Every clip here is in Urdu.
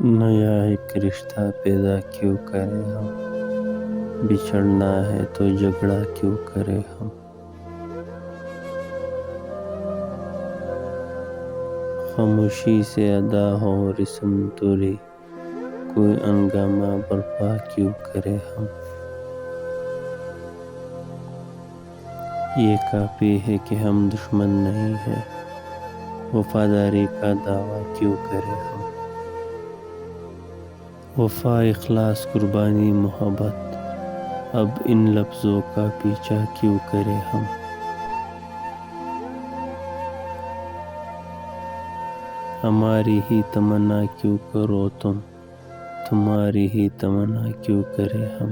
نیا ایک رشتہ پیدا کیوں کریں ہم، بچھڑنا ہے تو جھگڑا کیوں کریں ہم۔ خاموشی سے ادا ہو رسم توری، کوئی ہنگامہ برپا کیوں کریں ہم۔ یہ کافی ہے کہ ہم دشمن نہیں ہیں، وفاداری کا دعویٰ کیوں کریں ہم۔ وفا، اخلاص، قربانی، محبت، اب ان لفظوں کا پیچھا کیوں کریں ہم۔ ہماری ہی تمنا کیوں کرو تم، تمہاری ہی تمنا کیوں کریں ہم۔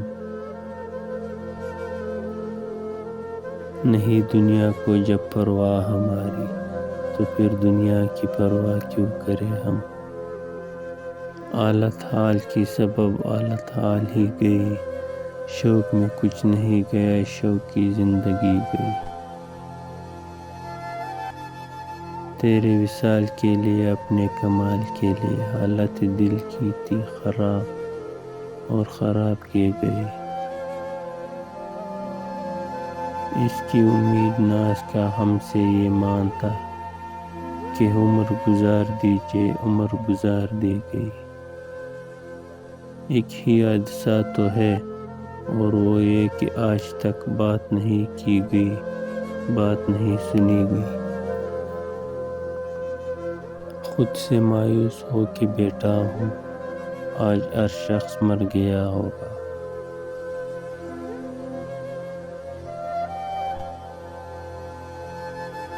نہیں دنیا کو جب پرواہ ہماری، تو پھر دنیا کی پرواہ کیوں کریں ہم۔ حالت حال کی سبب حالت حال ہی گئی، شوق میں کچھ نہیں گیا، شوق کی زندگی گئی۔ تیرے وصال کے لیے، اپنے کمال کے لیے، حالت دل کی تھی خراب اور خراب کی گئی۔ اس کی امید ناز کا ہم سے یہ مان تھا کہ عمر گزار دیجئے، عمر گزار دی گئی۔ ایک ہی حادثہ تو ہے اور وہ یہ کہ آج تک بات نہیں کی گئی، بات نہیں سنی گئی۔ خود سے مایوس ہو کے بیٹھا ہوں، آج ہر شخص مر گیا ہوگا۔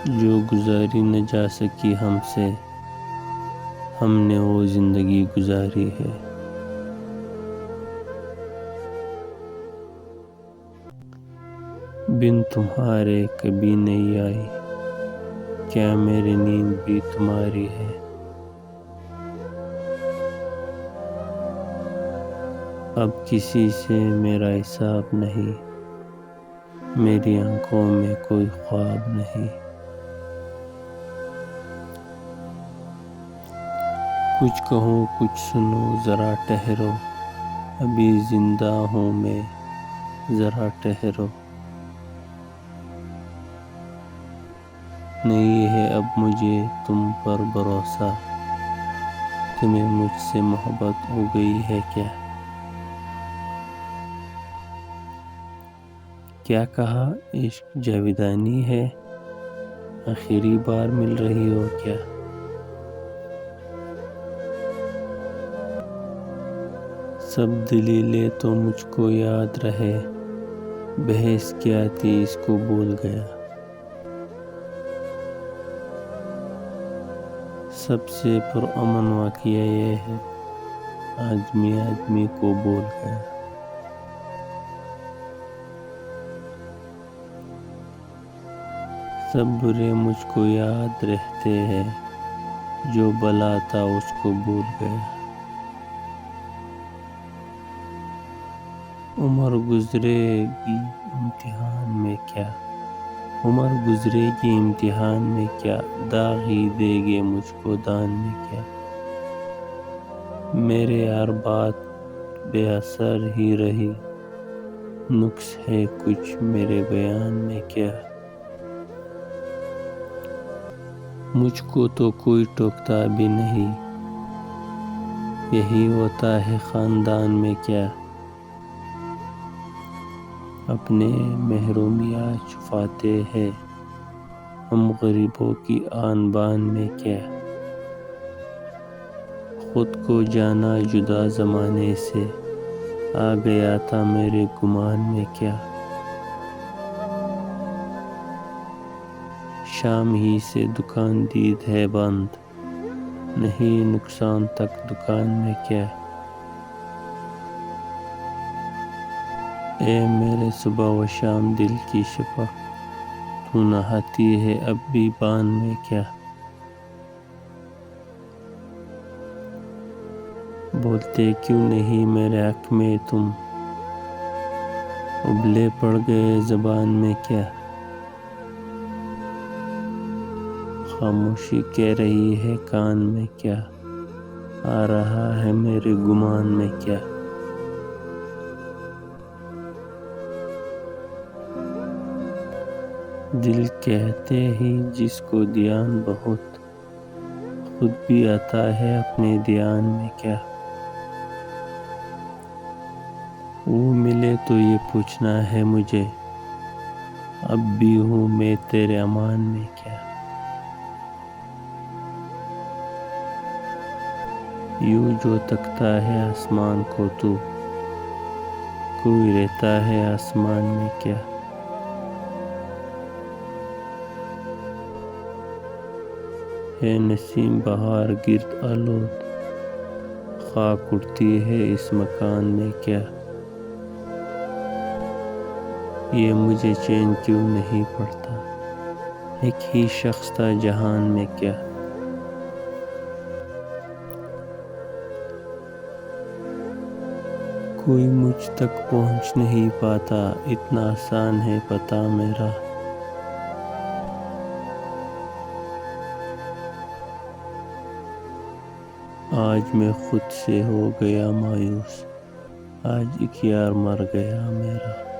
جو گزاری نہ جا سکی ہم سے، ہم نے وہ زندگی گزاری ہے۔ بن تمہارے کبھی نہیں آئی، کیا میری نیند بھی تمہاری ہے۔ اب کسی سے میرا حساب نہیں، میری آنکھوں میں کوئی خواب نہیں۔ کچھ کہوں کچھ سنو ذرا ٹھہرو، ابھی زندہ ہوں میں ذرا ٹھہرو۔ نہیں ہے اب مجھے تم پر بھروسہ، تمہیں مجھ سے محبت ہو گئی ہے کیا۔ کیا کہا عشق جاویدانی ہے، آخری بار مل رہی ہو کیا۔ سب دلیلیں تو مجھ کو یاد رہے، بحث کیا تھی اس کو بھول گیا۔ سب سے پرامن واقعہ یہ ہے، آدمی آدمی کو بھول گیا۔ سب برے مجھ کو یاد رہتے ہیں، جو بھلا تھا اس کو بھول گیا۔ عمر گزرے گی امتحان میں کیا، عمر گزرے گی امتحان میں کیا، داغ ہی دے گے مجھ کو دان میں کیا۔ میرے ہر بات بے اثر ہی رہی، نقص ہے کچھ میرے بیان میں کیا۔ مجھ کو تو کوئی ٹوکتا بھی نہیں، یہی ہوتا ہے خاندان میں کیا۔ اپنے محرومیاں چھپاتے ہیں ہم غریبوں کی آن بان میں کیا۔ خود کو جانا جدا زمانے سے، آ گیا تھا میرے گمان میں کیا۔ شام ہی سے دکان دید ہے بند، نہیں نقصان تک دکان میں کیا۔ اے میرے صبح و شام دل کی شفق، تو نہاتی ہے اب بھی بان میں کیا۔ بولتے کیوں نہیں میرے حق میں تم، ابلے پڑ گئے زبان میں کیا۔ خاموشی کہہ رہی ہے کان میں کیا۔ آ رہا ہے میرے گمان میں کیا؟ دل کہتے ہی جس کو دھیان بہت، خود بھی آتا ہے اپنے دھیان میں کیا؟ وہ ملے تو یہ پوچھنا ہے مجھے، اب بھی ہوں میں تیرے امان میں کیا؟ یوں جو تکتا ہے آسمان کو تو، کوئی رہتا ہے آسمان میں کیا؟ ہے نسیم بہار گرد آلود، خاک اڑتی ہے اس مکان میں کیا؟ یہ مجھے چین کیوں نہیں پڑتا، ایک ہی شخص تھا جہان میں کیا؟ کوئی مجھ تک پہنچ نہیں پاتا، اتنا آسان ہے پتا میرا۔ آج میں خود سے ہو گیا مایوس، آج ایک یار مر گیا میرا۔